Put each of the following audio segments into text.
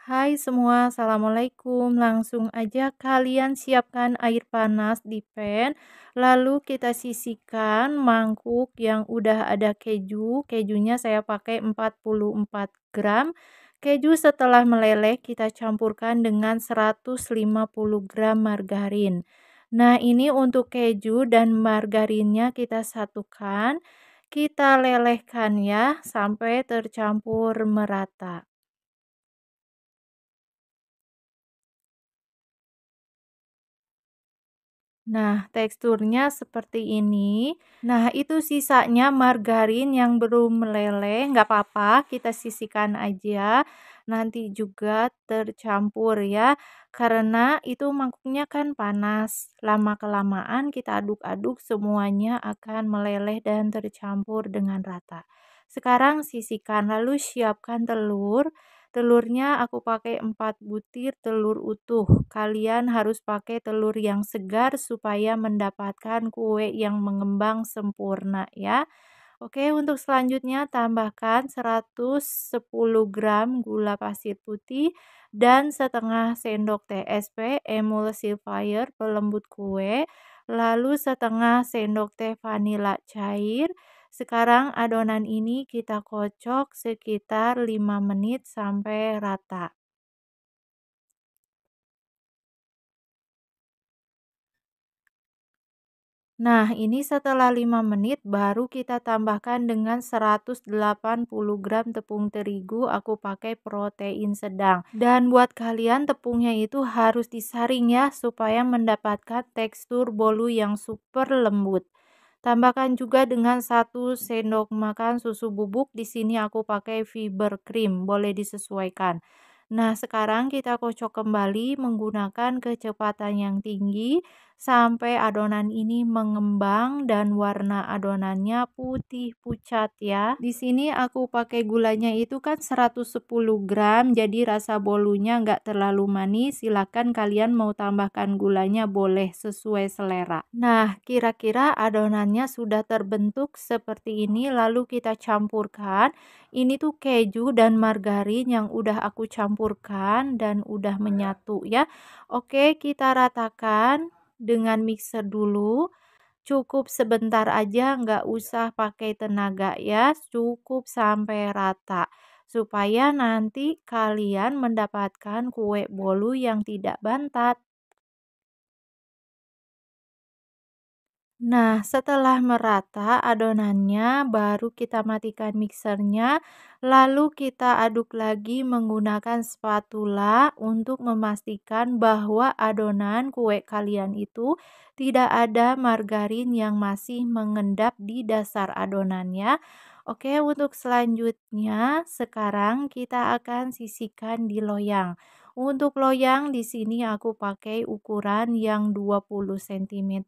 Hai semua, assalamualaikum. Langsung aja kalian siapkan air panas di pan, lalu kita sisihkan mangkuk yang udah ada keju. Kejunya saya pakai 44 gram. Keju setelah meleleh kita campurkan dengan 150 gram margarin. Nah, ini untuk keju dan margarinnya kita satukan. Kita lelehkan ya sampai tercampur merata. Nah, teksturnya seperti ini. Nah, itu sisanya margarin yang belum meleleh, nggak apa-apa, kita sisihkan aja. Nanti juga tercampur ya, karena itu mangkuknya kan panas. Lama-kelamaan kita aduk-aduk semuanya akan meleleh dan tercampur dengan rata. Sekarang sisihkan, lalu siapkan telur. Telurnya aku pakai 4 butir telur utuh. Kalian harus pakai telur yang segar supaya mendapatkan kue yang mengembang sempurna ya. Oke, untuk selanjutnya tambahkan 110 gram gula pasir putih dan setengah sendok teh SP emulsifier pelembut kue, lalu setengah sendok teh vanila cair. Sekarang adonan ini kita kocok sekitar 5 menit sampai rata. Nah, ini setelah 5 menit baru kita tambahkan dengan 180 gram tepung terigu, aku pakai protein sedang. Dan buat kalian tepungnya itu harus disaring ya supaya mendapatkan tekstur bolu yang super lembut. Tambahkan juga dengan 1 sendok makan susu bubuk. Di sini aku pakai fiber cream, boleh disesuaikan. Nah, sekarang kita kocok kembali menggunakan kecepatan yang tinggi sampai adonan ini mengembang dan warna adonannya putih pucat ya. Di sini aku pakai gulanya itu kan 110 gram, jadi rasa bolunya nggak terlalu manis. Silakan kalian mau tambahkan gulanya boleh sesuai selera. Nah, kira-kira adonannya sudah terbentuk seperti ini, lalu kita campurkan. Ini tuh keju dan margarin yang udah aku campurkan dan udah menyatu ya. Oke, kita ratakan dengan mixer dulu. Cukup sebentar aja, nggak usah pakai tenaga ya. Cukup sampai rata. Supaya nanti kalian mendapatkan kue bolu yang tidak bantat. Nah, setelah merata adonannya, baru kita matikan mixernya, lalu kita aduk lagi menggunakan spatula untuk memastikan bahwa adonan kue kalian itu tidak ada margarin yang masih mengendap di dasar adonannya. Oke, untuk selanjutnya sekarang kita akan sisihkan di loyang. Untuk loyang di sini aku pakai ukuran yang 20 cm.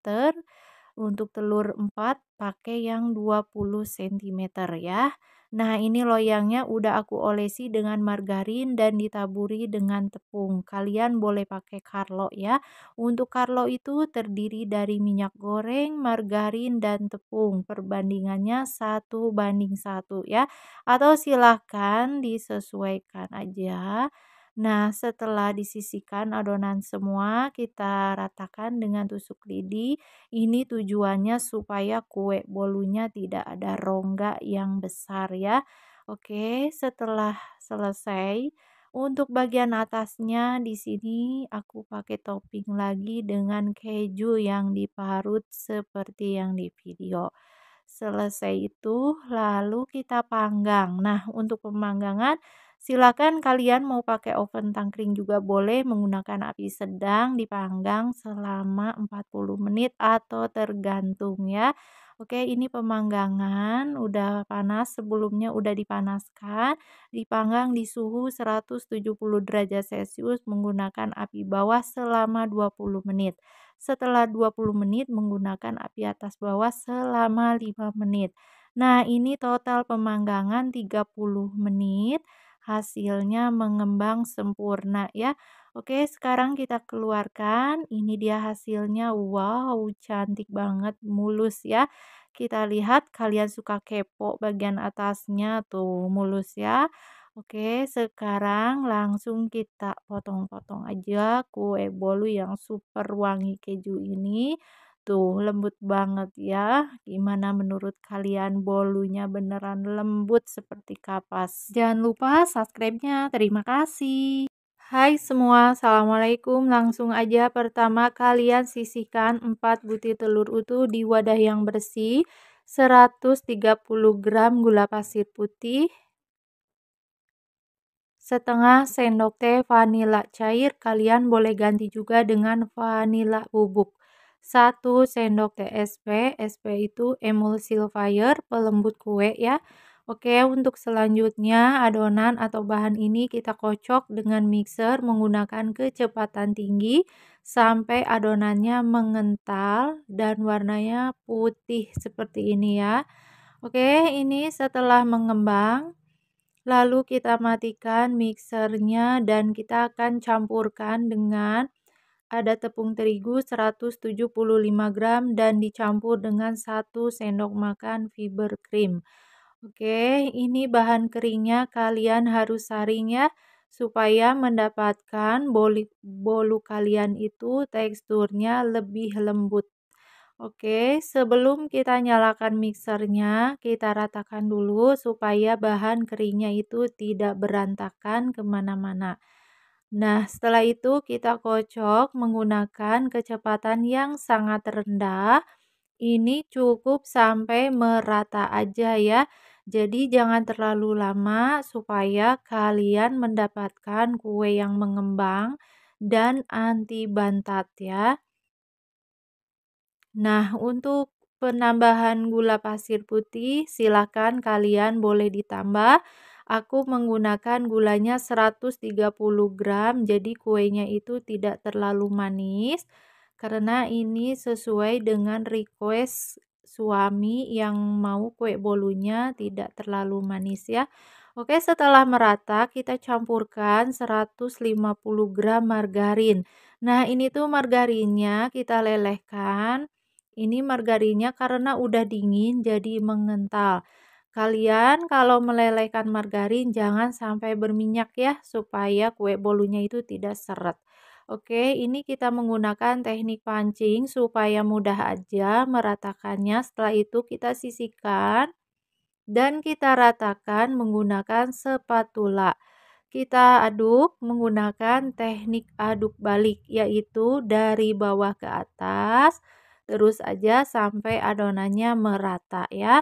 Untuk telur 4 pakai yang 20 cm ya. Nah, ini loyangnya udah aku olesi dengan margarin dan ditaburi dengan tepung. Kalian boleh pakai Carlo ya. Untuk Carlo itu terdiri dari minyak goreng, margarin, dan tepung. Perbandingannya 1:1 ya. Atau silahkan disesuaikan aja. Nah, setelah disisihkan adonan semua, kita ratakan dengan tusuk lidi. Ini tujuannya supaya kue bolunya tidak ada rongga yang besar ya. Oke, setelah selesai, untuk bagian atasnya di sini aku pakai topping lagi dengan keju yang diparut seperti yang di video. Selesai itu lalu kita panggang. Nah, untuk pemanggangan silakan kalian mau pakai oven tangkring juga boleh menggunakan api sedang dipanggang selama 40 menit atau tergantung ya. Oke, ini pemanggangan udah panas, sebelumnya udah dipanaskan, dipanggang di suhu 170 derajat Celcius menggunakan api bawah selama 20 menit. Setelah 20 menit menggunakan api atas bawah selama 5 menit. Nah, ini total pemanggangan 30 menit. Hasilnya mengembang sempurna ya. Oke, sekarang kita keluarkan. Ini dia hasilnya. Wow, cantik banget, mulus ya. Kita lihat kalian suka kepo bagian atasnya tuh mulus ya. Oke, sekarang langsung kita potong-potong aja kue bolu yang super wangi keju ini. Tuh, lembut banget ya. Gimana menurut kalian bolunya beneran lembut seperti kapas? Jangan lupa subscribe-nya. Terima kasih. Hai semua, assalamualaikum. Langsung aja pertama kalian sisihkan 4 butir telur utuh di wadah yang bersih, 130 gram gula pasir putih, setengah sendok teh vanila cair, kalian boleh ganti juga dengan vanila bubuk. 1 sendok teh SP, SP itu emulsifier, pelembut kue ya. Oke, untuk selanjutnya adonan atau bahan ini kita kocok dengan mixer menggunakan kecepatan tinggi sampai adonannya mengental dan warnanya putih seperti ini ya. Oke, ini setelah mengembang, lalu kita matikan mixernya dan kita akan campurkan dengan ada tepung terigu 175 gram dan dicampur dengan 1 sendok makan fiber cream. Oke, ini bahan keringnya kalian harus saring ya supaya mendapatkan bolu kalian itu teksturnya lebih lembut. Oke, sebelum kita nyalakan mixernya, kita ratakan dulu supaya bahan keringnya itu tidak berantakan kemana-mana. Nah, setelah itu kita kocok menggunakan kecepatan yang sangat rendah. Ini cukup sampai merata aja ya. Jadi jangan terlalu lama supaya kalian mendapatkan kue yang mengembang dan anti bantat ya. Nah, untuk penambahan gula pasir putih, silakan kalian boleh ditambah. Aku menggunakan gulanya 130 gram, jadi kuenya itu tidak terlalu manis. Karena ini sesuai dengan request suami yang mau kue bolunya tidak terlalu manis ya. Oke, setelah merata kita campurkan 150 gram margarin. Nah, ini tuh margarinnya kita lelehkan. Ini margarinnya karena udah dingin jadi mengental. Kalian kalau melelehkan margarin jangan sampai berminyak ya supaya kue bolunya itu tidak seret. Oke, ini kita menggunakan teknik pancing supaya mudah aja meratakannya. Setelah itu kita sisihkan dan kita ratakan menggunakan spatula. Kita aduk menggunakan teknik aduk balik, yaitu dari bawah ke atas, terus aja sampai adonannya merata ya.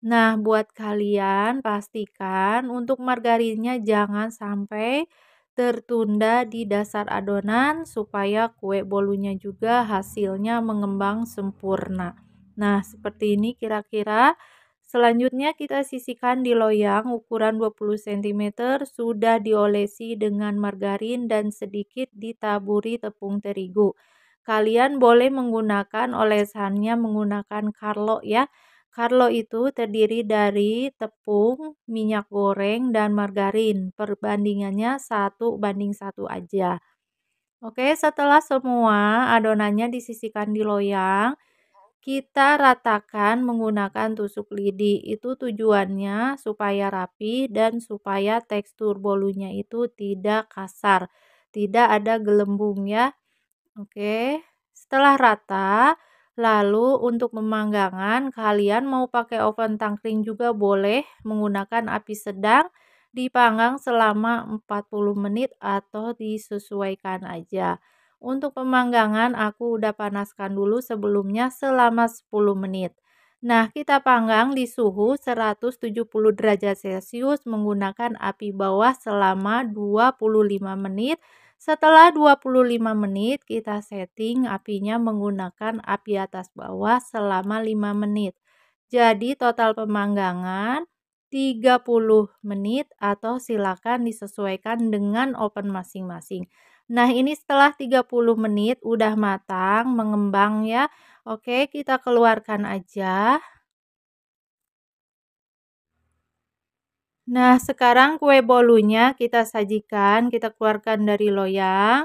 Nah, buat kalian pastikan untuk margarinnya jangan sampai tertunda di dasar adonan supaya kue bolunya juga hasilnya mengembang sempurna. Nah, seperti ini kira-kira. Selanjutnya kita sisihkan di loyang ukuran 20 cm sudah diolesi dengan margarin dan sedikit ditaburi tepung terigu. Kalian boleh menggunakan olesannya menggunakan Carlo ya. Carlo itu terdiri dari tepung, minyak goreng, dan margarin. Perbandingannya 1:1 aja. Oke, setelah semua adonannya disisihkan di loyang, kita ratakan menggunakan tusuk lidi. Itu tujuannya supaya rapi dan supaya tekstur bolunya itu tidak kasar, tidak ada gelembung ya. Oke, setelah rata, lalu untuk pemanggangan kalian mau pakai oven tangkring juga boleh menggunakan api sedang, dipanggang selama 40 menit atau disesuaikan aja. Untuk pemanggangan aku udah panaskan dulu sebelumnya selama 10 menit. Nah, kita panggang di suhu 170 derajat Celcius menggunakan api bawah selama 25 menit. Setelah 25 menit, kita setting apinya menggunakan api atas bawah selama 5 menit. Jadi total pemanggangan 30 menit atau silakan disesuaikan dengan oven masing-masing. Nah, ini setelah 30 menit udah matang, mengembang ya. Oke, kita keluarkan aja. Nah, sekarang kue bolunya kita sajikan, kita keluarkan dari loyang.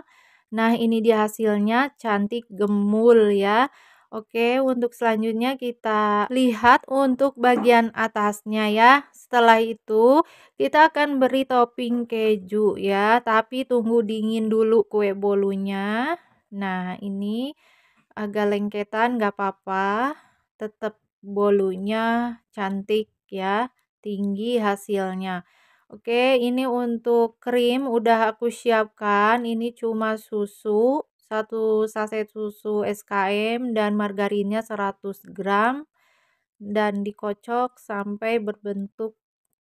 Nah, ini dia hasilnya cantik gemul ya. Oke, untuk selanjutnya kita lihat untuk bagian atasnya ya. Setelah itu, kita akan beri topping keju ya, tapi tunggu dingin dulu kue bolunya. Nah, ini agak lengketan gak apa-apa, tetap bolunya cantik ya, tinggi hasilnya. Oke, ini untuk krim udah aku siapkan, ini cuma susu, 1 saset susu SKM dan margarinnya 100 gram dan dikocok sampai berbentuk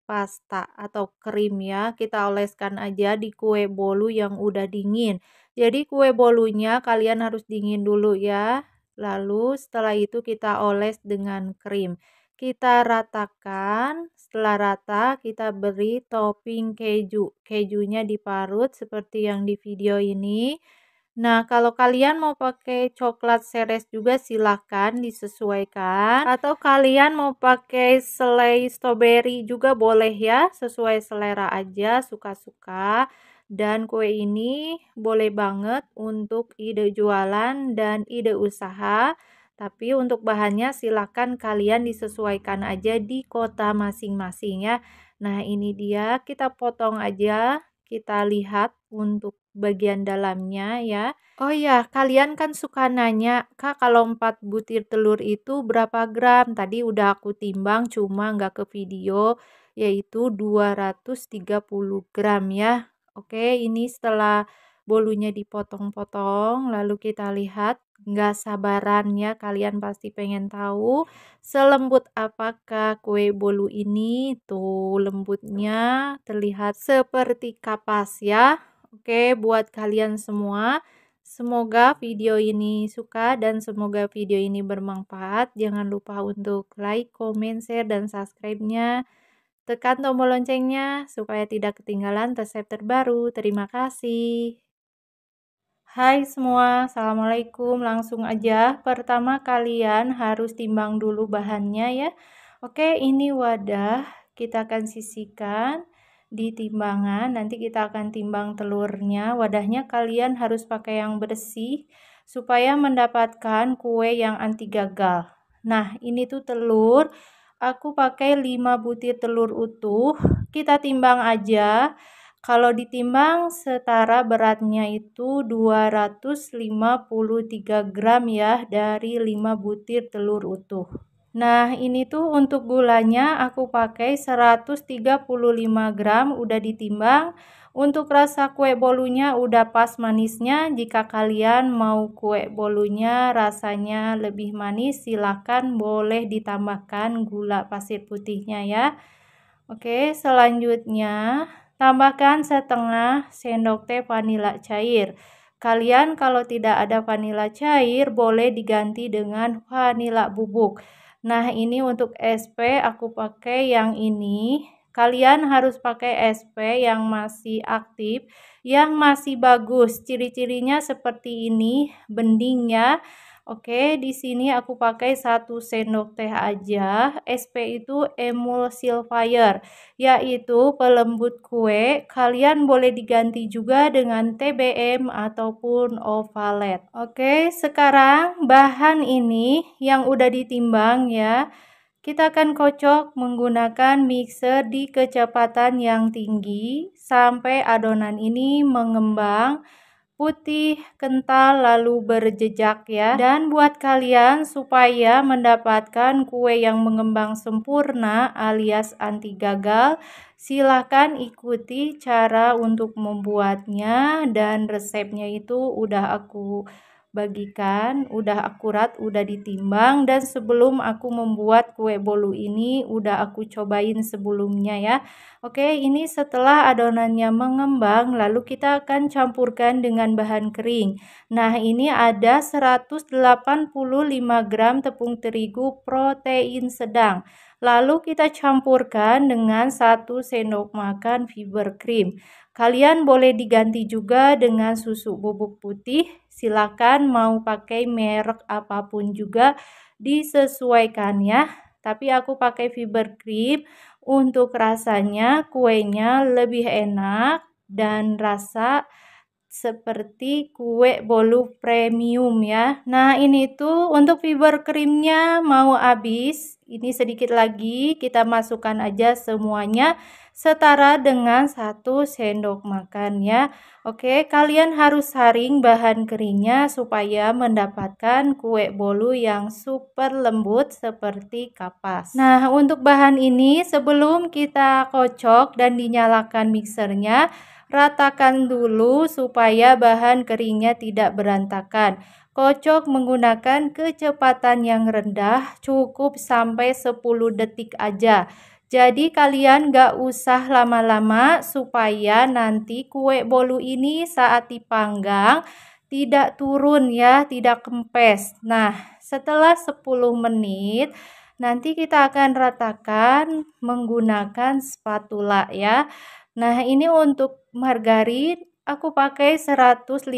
pasta atau krim ya. Kita oleskan aja di kue bolu yang udah dingin. Jadi kue bolunya kalian harus dingin dulu ya. Lalu setelah itu kita oles dengan krim. Kita ratakan, setelah rata kita beri topping keju. Kejunya diparut seperti yang di video ini. Nah, kalau kalian mau pakai coklat seres juga silahkan disesuaikan. Atau kalian mau pakai selai strawberry juga boleh ya, sesuai selera aja, suka-suka. Dan kue ini boleh banget untuk ide jualan dan ide usaha. Tapi untuk bahannya silahkan kalian disesuaikan aja di kota masing-masing ya. Nah, ini dia, kita potong aja. Kita lihat untuk bagian dalamnya ya. Oh ya, kalian kan suka nanya, Kak kalau 4 butir telur itu berapa gram? Tadi udah aku timbang cuma nggak ke video, yaitu 230 gram ya. Oke, ini setelah bolunya dipotong-potong, lalu kita lihat, nggak sabaran ya, kalian pasti pengen tahu selembut apakah kue bolu ini. Tuh lembutnya terlihat seperti kapas ya. Oke, buat kalian semua, semoga video ini suka dan semoga video ini bermanfaat. Jangan lupa untuk like, comment, share, dan subscribe-nya. Tekan tombol loncengnya supaya tidak ketinggalan resep terbaru. Terima kasih. Hai semua, assalamualaikum. Langsung aja, pertama kalian harus timbang dulu bahannya ya. Oke, ini wadah, kita akan sisihkan di timbangan. Nanti kita akan timbang telurnya. Wadahnya kalian harus pakai yang bersih supaya mendapatkan kue yang anti gagal. Nah, ini tuh telur, aku pakai 5 butir telur utuh. Kita timbang aja. Kalau ditimbang setara beratnya itu 253 gram ya dari 5 butir telur utuh. Nah, ini tuh untuk gulanya aku pakai 135 gram udah ditimbang. Untuk rasa kue bolunya udah pas manisnya. Jika kalian mau kue bolunya rasanya lebih manis, silahkan boleh ditambahkan gula pasir putihnya ya. Oke, selanjutnya tambahkan setengah sendok teh vanila cair. Kalian kalau tidak ada vanila cair boleh diganti dengan vanila bubuk. Nah, ini untuk SP aku pakai yang ini. Kalian harus pakai SP yang masih aktif, yang masih bagus. Ciri-cirinya seperti ini, bening ya. Oke, di sini aku pakai 1 sendok teh aja. SP itu emulsifier, yaitu pelembut kue. Kalian boleh diganti juga dengan TBM ataupun ovalet. Oke, sekarang bahan ini yang udah ditimbang ya. Kita akan kocok menggunakan mixer di kecepatan yang tinggi sampai adonan ini mengembang putih, kental, lalu berjejak ya. Dan buat kalian supaya mendapatkan kue yang mengembang sempurna alias anti gagal, silahkan ikuti cara untuk membuatnya dan resepnya itu udah aku bagikan, udah akurat, udah ditimbang, dan sebelum aku membuat kue bolu ini udah aku cobain sebelumnya ya. Oke, ini setelah adonannya mengembang, lalu kita akan campurkan dengan bahan kering. Nah, ini ada 185 gram tepung terigu protein sedang. Lalu kita campurkan dengan 1 sendok makan fiber cream. Kalian boleh diganti juga dengan susu bubuk putih. Silakan mau pakai merek apapun juga disesuaikan ya. Tapi aku pakai fiber cream untuk rasanya kuenya lebih enak dan rasa seperti kue bolu premium ya. Nah, ini tuh untuk fiber krimnya mau habis. Ini sedikit lagi, kita masukkan aja semuanya setara dengan 1 sendok makan ya. Oke, kalian harus saring bahan keringnya supaya mendapatkan kue bolu yang super lembut seperti kapas. Nah, untuk bahan ini sebelum kita kocok dan dinyalakan mixernya, ratakan dulu supaya bahan keringnya tidak berantakan. Kocok menggunakan kecepatan yang rendah, cukup sampai 10 detik aja. Jadi kalian gak usah lama-lama supaya nanti kue bolu ini saat dipanggang tidak turun ya, tidak kempes. Nah, setelah 10 menit nanti kita akan ratakan menggunakan spatula ya. Nah, ini untuk margarin aku pakai 150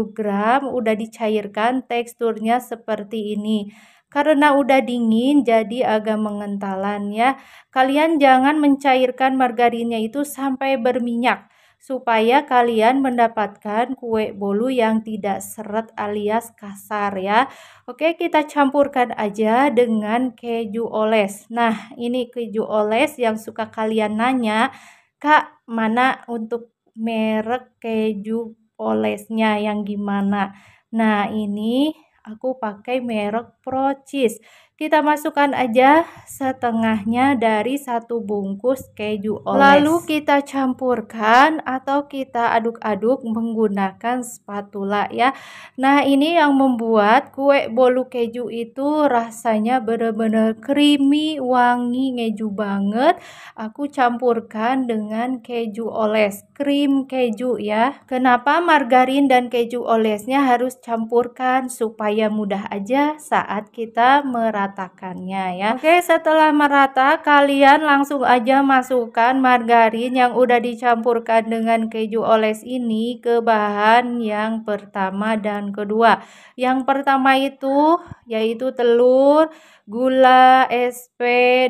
gram, udah dicairkan, teksturnya seperti ini. Karena udah dingin jadi agak mengentalan ya. Kalian jangan mencairkan margarinnya itu sampai berminyak supaya kalian mendapatkan kue bolu yang tidak seret alias kasar ya. Oke, kita campurkan aja dengan keju oles. Nah, ini keju oles yang suka kalian nanya, Kak, mana untuk merek keju olesnya yang gimana? Nah, ini aku pakai merek Pro Cheese. Kita masukkan aja setengahnya dari 1 bungkus keju oles. Lalu kita campurkan atau kita aduk-aduk menggunakan spatula ya. Nah, ini yang membuat kue bolu keju itu rasanya benar-benar creamy, wangi, ngeju banget. Aku campurkan dengan keju oles, krim keju ya. Kenapa margarin dan keju olesnya harus campurkan supaya mudah aja saat kita meratakannya ya. Oke, setelah merata kalian langsung aja masukkan margarin yang udah dicampurkan dengan keju oles ini ke bahan yang pertama dan kedua. Yang pertama itu yaitu telur, gula, SP,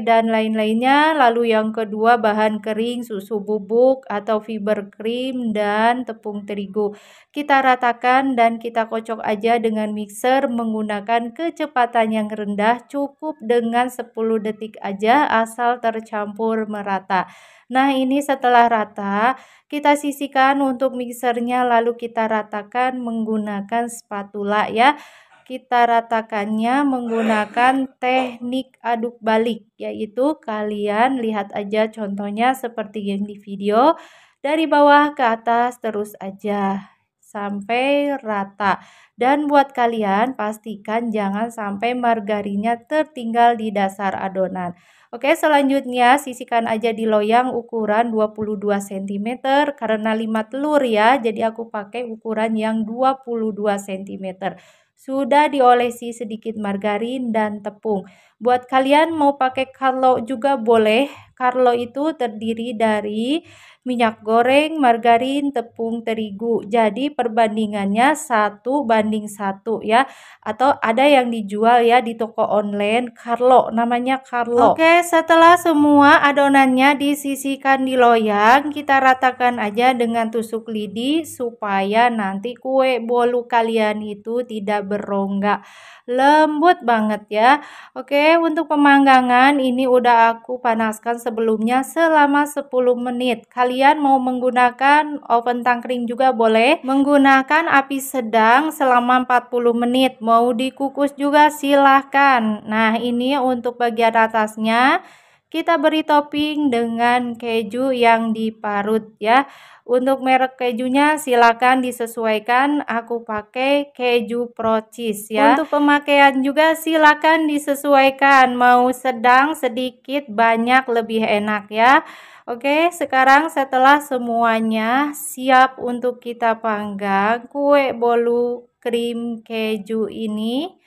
dan lain-lainnya. Lalu yang kedua bahan kering, susu bubuk atau fiber krim dan tepung terigu. Kita ratakan dan kita kocok aja dengan mixer menggunakan kecepatan yang rendah, cukup dengan 10 detik aja asal tercampur merata. Nah, ini setelah rata, kita sisihkan untuk mixernya lalu kita ratakan menggunakan spatula ya. Kita ratakannya menggunakan teknik aduk balik, yaitu kalian lihat aja contohnya seperti yang di video, dari bawah ke atas terus aja sampai rata. Dan buat kalian pastikan jangan sampai margarinnya tertinggal di dasar adonan. Oke, selanjutnya sisihkan aja di loyang ukuran 22 cm karena 5 telur ya, jadi aku pakai ukuran yang 22 cm. Sudah diolesi sedikit margarin dan tepung. Buat kalian mau pakai Carlo juga boleh. Carlo itu terdiri dari minyak goreng, margarin, tepung terigu. Jadi perbandingannya 1:1 ya. Atau ada yang dijual ya di toko online Carlo, namanya Carlo. Oke, setelah semua adonannya disisihkan di loyang, kita ratakan aja dengan tusuk lidi supaya nanti kue bolu kalian itu tidak berongga. Lembut banget ya. Oke, untuk pemanggangan ini udah aku panaskan sebelumnya selama 10 menit. Kalian mau menggunakan oven tangkring juga boleh. Menggunakan api sedang selama 40 menit. Mau dikukus juga silahkan. Nah, ini untuk bagian atasnya kita beri topping dengan keju yang diparut ya. Untuk merek kejunya silakan disesuaikan, aku pakai keju Pro Cheese ya. Untuk pemakaian juga silakan disesuaikan, mau sedang, sedikit, banyak, lebih enak ya. Oke, sekarang setelah semuanya siap untuk kita panggang, kue bolu krim keju ini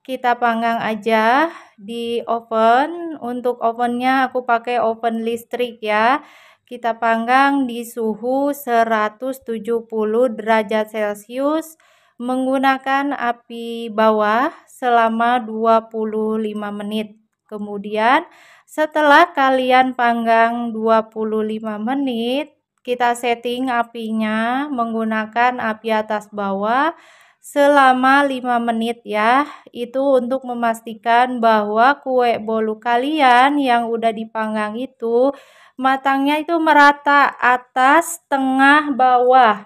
kita panggang aja di oven. Untuk ovennya aku pakai oven listrik ya. Kita panggang di suhu 170 derajat Celcius menggunakan api bawah selama 25 menit. Kemudian setelah kalian panggang 25 menit, kita setting apinya menggunakan api atas bawah selama 5 menit ya. Itu untuk memastikan bahwa kue bolu kalian yang udah dipanggang itu matangnya itu merata, atas, tengah, bawah.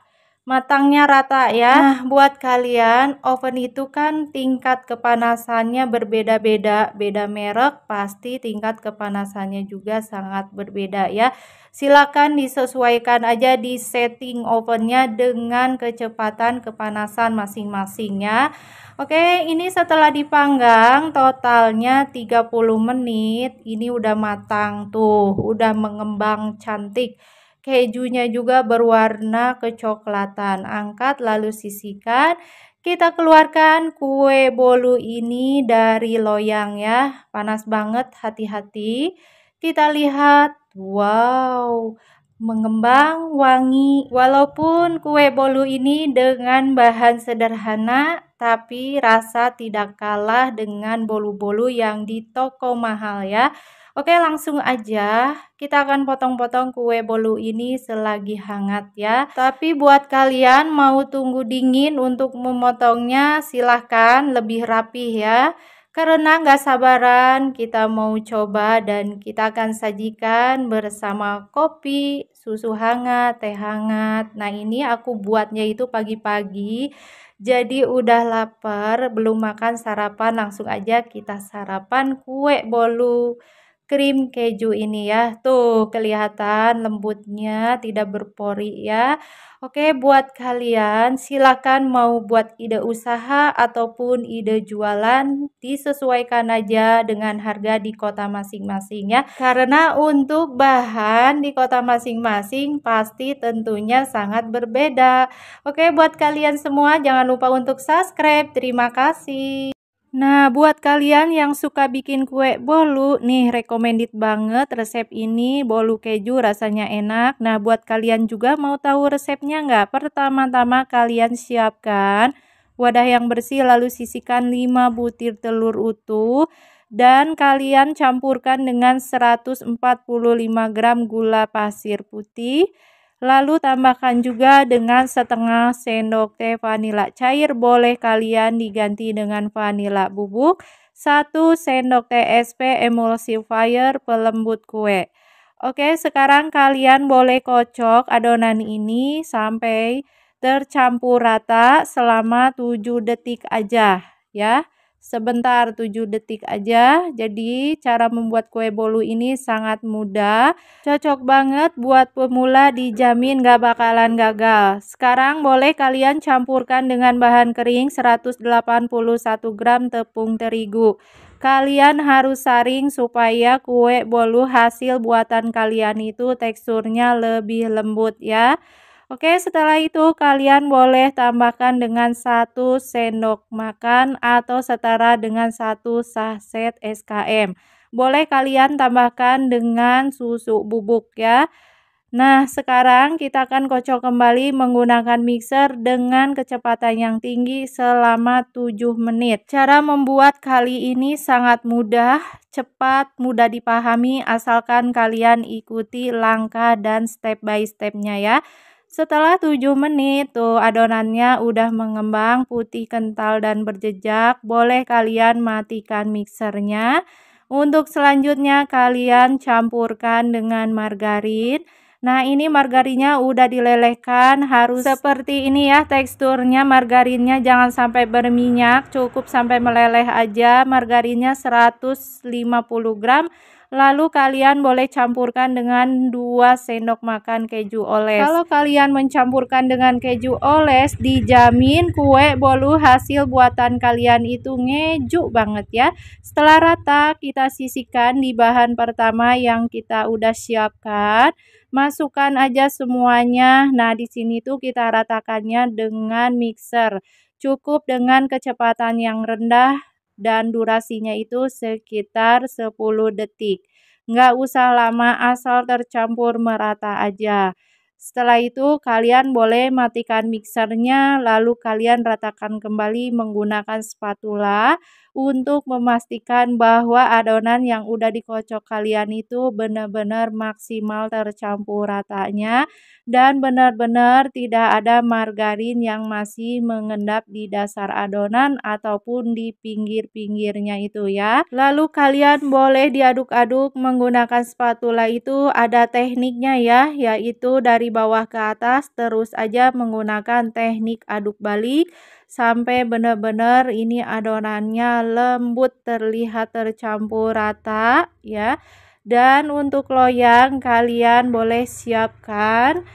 Matangnya rata ya. Nah, buat kalian, oven itu kan tingkat kepanasannya berbeda-beda, beda merek pasti tingkat kepanasannya juga sangat berbeda ya. Silakan disesuaikan aja di setting ovennya dengan kecepatan kepanasan masing-masing ya. Oke, ini setelah dipanggang totalnya 30 menit. Ini udah matang tuh, udah mengembang cantik. Kejunya juga berwarna kecoklatan. Angkat lalu sisihkan. Kita keluarkan kue bolu ini dari loyang ya. Panas banget, hati-hati. Kita lihat, wow, mengembang, wangi. Walaupun kue bolu ini dengan bahan sederhana, tapi rasa tidak kalah dengan bolu-bolu yang di toko mahal ya. Oke, langsung aja kita akan potong-potong kue bolu ini selagi hangat ya. Tapi buat kalian mau tunggu dingin untuk memotongnya, silahkan lebih rapih ya. Karena nggak sabaran kita mau coba dan kita akan sajikan bersama kopi, susu hangat, teh hangat. Nah, ini aku buatnya itu pagi-pagi. Jadi udah lapar, belum makan sarapan, langsung aja kita sarapan kue bolu krim keju ini ya. Tuh, kelihatan lembutnya, tidak berpori ya. Oke, buat kalian silakan mau buat ide usaha ataupun ide jualan, disesuaikan aja dengan harga di kota masing-masing ya. Karena untuk bahan di kota masing-masing pasti tentunya sangat berbeda. Oke, buat kalian semua jangan lupa untuk subscribe. Terima kasih. Nah, buat kalian yang suka bikin kue bolu, nih recommended banget resep ini, bolu keju rasanya enak. Nah, buat kalian juga mau tahu resepnya nggak? Pertama-tama kalian siapkan wadah yang bersih, lalu sisihkan 5 butir telur utuh. Dan kalian campurkan dengan 145 gram gula pasir putih. Lalu tambahkan juga dengan setengah sendok teh vanila cair, boleh kalian diganti dengan vanila bubuk. 1 sendok teh SP emulsifier pelembut kue. Oke, sekarang kalian boleh kocok adonan ini sampai tercampur rata selama 7 detik aja ya. Sebentar, 7 detik aja. Jadi cara membuat kue bolu ini sangat mudah. Cocok banget buat pemula, dijamin gak bakalan gagal. Sekarang boleh kalian campurkan dengan bahan kering 181 gram tepung terigu. Kalian harus saring supaya kue bolu hasil buatan kalian itu teksturnya lebih lembut ya. Oke, setelah itu kalian boleh tambahkan dengan 1 sendok makan atau setara dengan 1 saset SKM. Boleh kalian tambahkan dengan susu bubuk ya. Nah, sekarang kita akan kocok kembali menggunakan mixer dengan kecepatan yang tinggi selama 7 menit. Cara membuat kali ini sangat mudah, cepat, mudah dipahami, asalkan kalian ikuti langkah dan step by stepnya ya. Setelah 7 menit tuh adonannya udah mengembang putih kental dan berjejak, boleh kalian matikan mixernya. Untuk selanjutnya kalian campurkan dengan margarin. Nah, ini margarinnya udah dilelehkan, harus seperti ini ya teksturnya. Margarinnya jangan sampai berminyak, cukup sampai meleleh aja. Margarinnya 150 gram. Lalu kalian boleh campurkan dengan 2 sendok makan keju oles. Kalau kalian mencampurkan dengan keju oles, dijamin kue bolu hasil buatan kalian itu ngejuk banget ya. Setelah rata, kita sisihkan di bahan pertama yang kita udah siapkan. Masukkan aja semuanya. Nah, di sini tuh kita ratakannya dengan mixer. Cukup dengan kecepatan yang rendah dan durasinya itu sekitar 10 detik. Nggak usah lama, asal tercampur merata aja. Setelah itu kalian boleh matikan mixernya, lalu kalian ratakan kembali menggunakan spatula untuk memastikan bahwa adonan yang udah dikocok kalian itu benar-benar maksimal tercampur ratanya dan benar-benar tidak ada margarin yang masih mengendap di dasar adonan ataupun di pinggir-pinggirnya itu ya. Lalu kalian boleh diaduk-aduk menggunakan spatula, itu ada tekniknya ya, yaitu dari bawah ke atas terus aja menggunakan teknik aduk balik sampai benar-benar ini adonannya lembut, terlihat tercampur rata ya. Dan untuk loyang kalian boleh siapkan,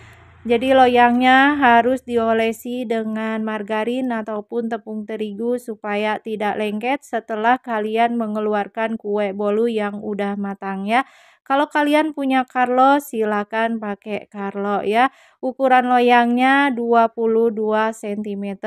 jadi loyangnya harus diolesi dengan margarin ataupun tepung terigu supaya tidak lengket setelah kalian mengeluarkan kue bolu yang udah matang ya. Kalau kalian punya karlo silakan pakai karlo ya. Ukuran loyangnya 22 cm.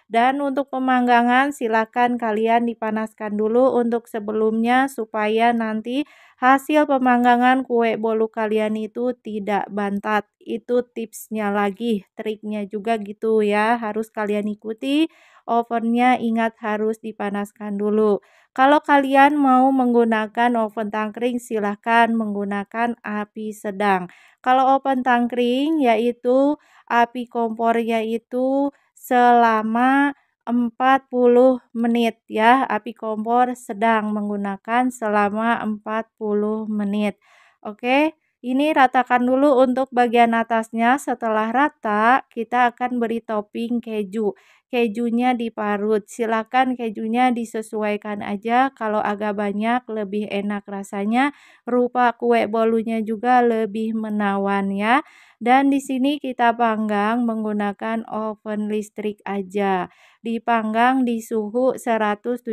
Dan untuk pemanggangan silakan kalian dipanaskan dulu untuk sebelumnya supaya nanti hasil pemanggangan kue bolu kalian itu tidak bantat. Itu tipsnya lagi, triknya juga gitu ya. Harus kalian ikuti. Ovennya ingat harus dipanaskan dulu. Kalau kalian mau menggunakan oven tangkring silahkan menggunakan api sedang. Kalau oven tangkring yaitu api kompornya itu selama 40 menit ya, api kompor sedang menggunakan selama 40 menit. Oke, ini ratakan dulu untuk bagian atasnya. Setelah rata, kita akan beri topping keju. Kejunya diparut. Silakan kejunya disesuaikan aja. Kalau agak banyak lebih enak rasanya. Rupa kue bolunya juga lebih menawan ya. Dan di sini kita panggang menggunakan oven listrik aja. Dipanggang di suhu 170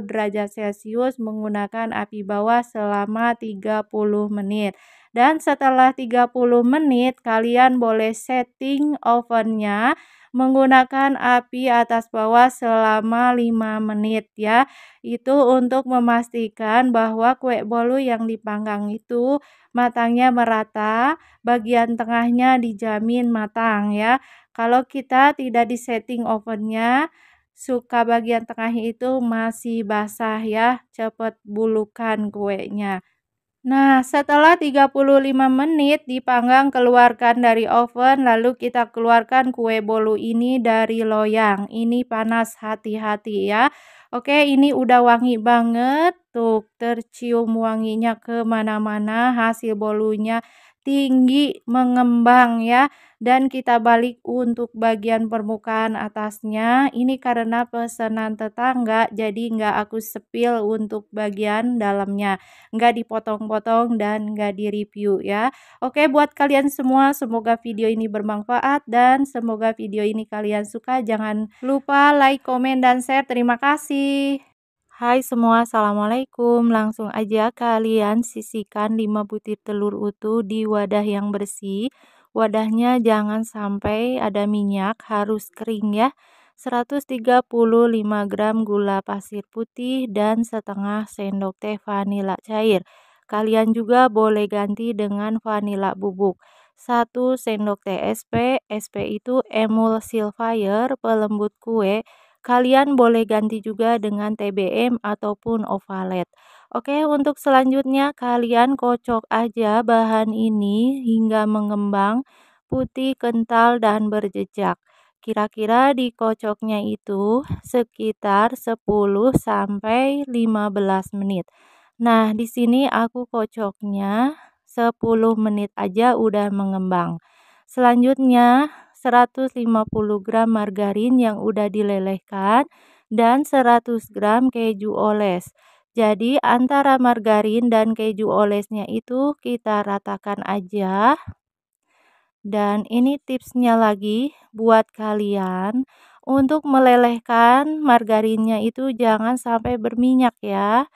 derajat Celcius menggunakan api bawah selama 30 menit. Dan setelah 30 menit kalian boleh setting ovennya menggunakan api atas bawah selama 5 menit ya. Itu untuk memastikan bahwa kue bolu yang dipanggang itu matangnya merata, bagian tengahnya dijamin matang ya. Kalau kita tidak disetting ovennya, suka bagian tengah itu masih basah ya, cepat bulukan kuenya. Nah, setelah 35 menit dipanggang, keluarkan dari oven, lalu kita keluarkan kue bolu ini dari loyang. Ini panas, hati-hati ya. Oke, ini udah wangi banget. Tuh, tercium wanginya kemana-mana, hasil bolunya tinggi, mengembang ya. Dan kita balik untuk bagian permukaan atasnya. Ini karena pesanan tetangga, jadi nggak aku sepil untuk bagian dalamnya. Nggak dipotong-potong dan nggak di-review ya. Oke, buat kalian semua semoga video ini bermanfaat dan semoga video ini kalian suka. Jangan lupa like, komen, dan share. Terima kasih. Hai semua, assalamualaikum. Langsung aja kalian sisihkan 5 butir telur utuh di wadah yang bersih. Wadahnya jangan sampai ada minyak, harus kering ya. 135 gram gula pasir putih dan setengah sendok teh vanila cair. Kalian juga boleh ganti dengan vanila bubuk. 1 sendok teh SP, SP itu emulsifier pelembut kue. Kalian boleh ganti juga dengan TBM ataupun ovalet. Oke, untuk selanjutnya kalian kocok aja bahan ini hingga mengembang, putih, kental, dan berjejak. Kira-kira dikocoknya itu sekitar 10 sampai 15 menit. Nah, di sini aku kocoknya 10 menit aja udah mengembang. Selanjutnya 150 gram margarin yang udah dilelehkan dan 100 gram keju oles. Jadi antara margarin dan keju olesnya itu kita ratakan aja. Dan ini tipsnya lagi buat kalian untuk melelehkan margarinnya itu jangan sampai berminyak ya.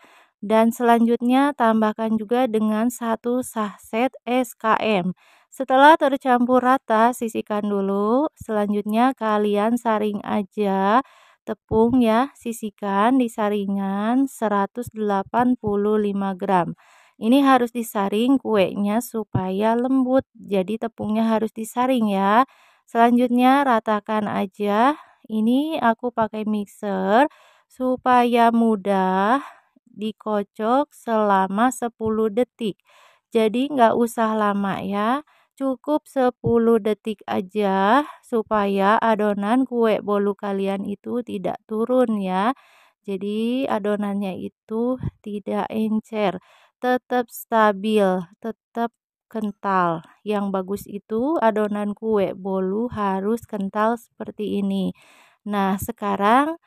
Dan selanjutnya tambahkan juga dengan 1 saset SKM. Setelah tercampur rata, sisihkan dulu. Selanjutnya kalian saring aja tepung ya, sisihkan di saringan 185 gram. Ini harus disaring kuenya supaya lembut. Jadi tepungnya harus disaring ya. Selanjutnya ratakan aja. Ini aku pakai mixer supaya mudah dikocok selama 10 detik. Jadi nggak usah lama ya, cukup 10 detik aja supaya adonan kue bolu kalian itu tidak turun ya. Jadi adonannya itu tidak encer, tetap stabil, tetap kental. Yang bagus itu adonan kue bolu harus kental seperti ini. Nah, sekarang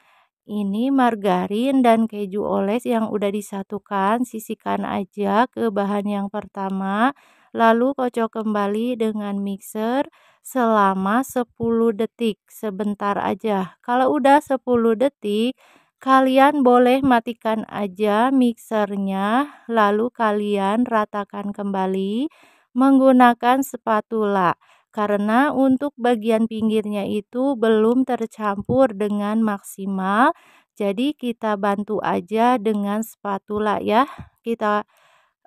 ini margarin dan keju oles yang udah disatukan, sisihkan aja ke bahan yang pertama, lalu kocok kembali dengan mixer selama 10 detik, sebentar aja. Kalau udah 10 detik, kalian boleh matikan aja mixernya, lalu kalian ratakan kembali menggunakan spatula. Karena untuk bagian pinggirnya itu belum tercampur dengan maksimal, jadi kita bantu aja dengan spatula ya. Kita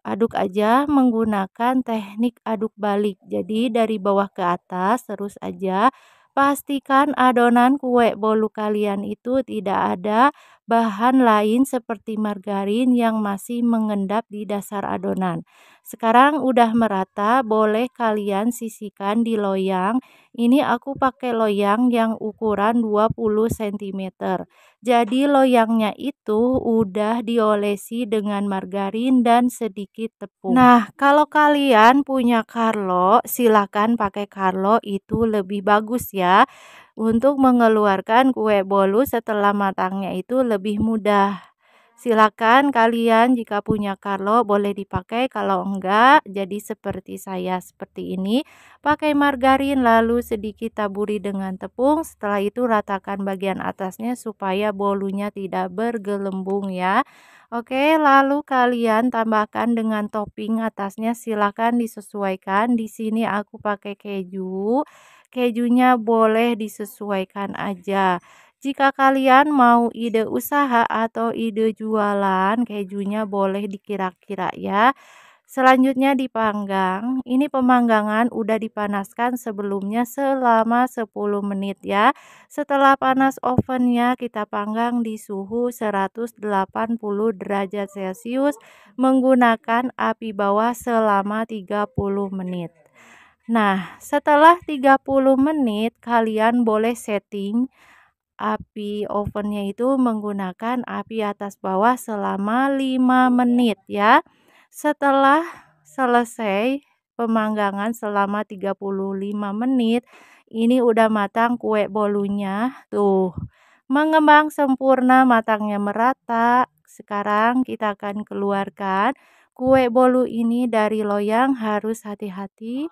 aduk aja menggunakan teknik aduk balik. Jadi dari bawah ke atas terus aja. Pastikan adonan kue bolu kalian itu tidak ada bahan lain seperti margarin yang masih mengendap di dasar adonan. Sekarang udah merata, boleh kalian sisihkan di loyang. Ini aku pakai loyang yang ukuran 20 cm. Jadi loyangnya itu udah diolesi dengan margarin dan sedikit tepung. Nah, kalau kalian punya Carlo, silakan pakai Carlo, itu lebih bagus ya. Untuk mengeluarkan kue bolu setelah matangnya itu lebih mudah. Silakan kalian jika punya Carlo boleh dipakai, kalau enggak jadi seperti saya seperti ini, pakai margarin lalu sedikit taburi dengan tepung, setelah itu ratakan bagian atasnya supaya bolunya tidak bergelembung ya. Oke, lalu kalian tambahkan dengan topping atasnya, silakan disesuaikan. Di sini aku pakai keju. Kejunya boleh disesuaikan aja. Jika kalian mau ide usaha atau ide jualan, kejunya boleh dikira-kira ya. Selanjutnya dipanggang. Ini pemanggangan udah dipanaskan sebelumnya selama 10 menit ya. Setelah panas ovennya, kita panggang di suhu 180 derajat Celcius menggunakan api bawah selama 30 menit. Nah, setelah 30 menit kalian boleh setting api ovennya itu menggunakan api atas bawah selama 5 menit ya. Setelah selesai pemanggangan selama 35 menit, ini udah matang kue bolunya. Tuh, mengembang sempurna, matangnya merata. Sekarang kita akan keluarkan kue bolu ini dari loyang. Harus hati-hati.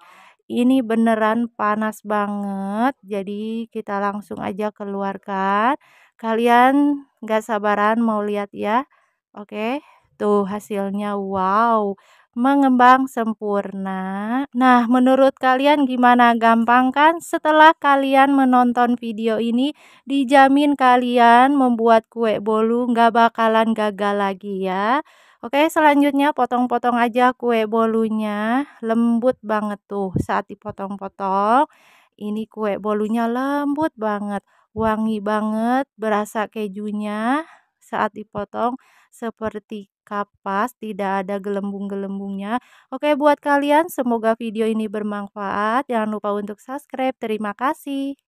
Ini beneran panas banget, jadi kita langsung aja keluarkan. Kalian gak sabaran mau lihat ya? Oke, tuh hasilnya wow, mengembang sempurna. Nah, menurut kalian gimana? Gampang kan? Setelah kalian menonton video ini, dijamin kalian membuat kue bolu gak bakalan gagal lagi ya. Oke, selanjutnya potong-potong aja kue bolunya, lembut banget tuh saat dipotong-potong. Ini kue bolunya lembut banget, wangi banget, berasa kejunya saat dipotong seperti kapas, tidak ada gelembung-gelembungnya. Oke, buat kalian semoga video ini bermanfaat. Jangan lupa untuk subscribe. Terima kasih.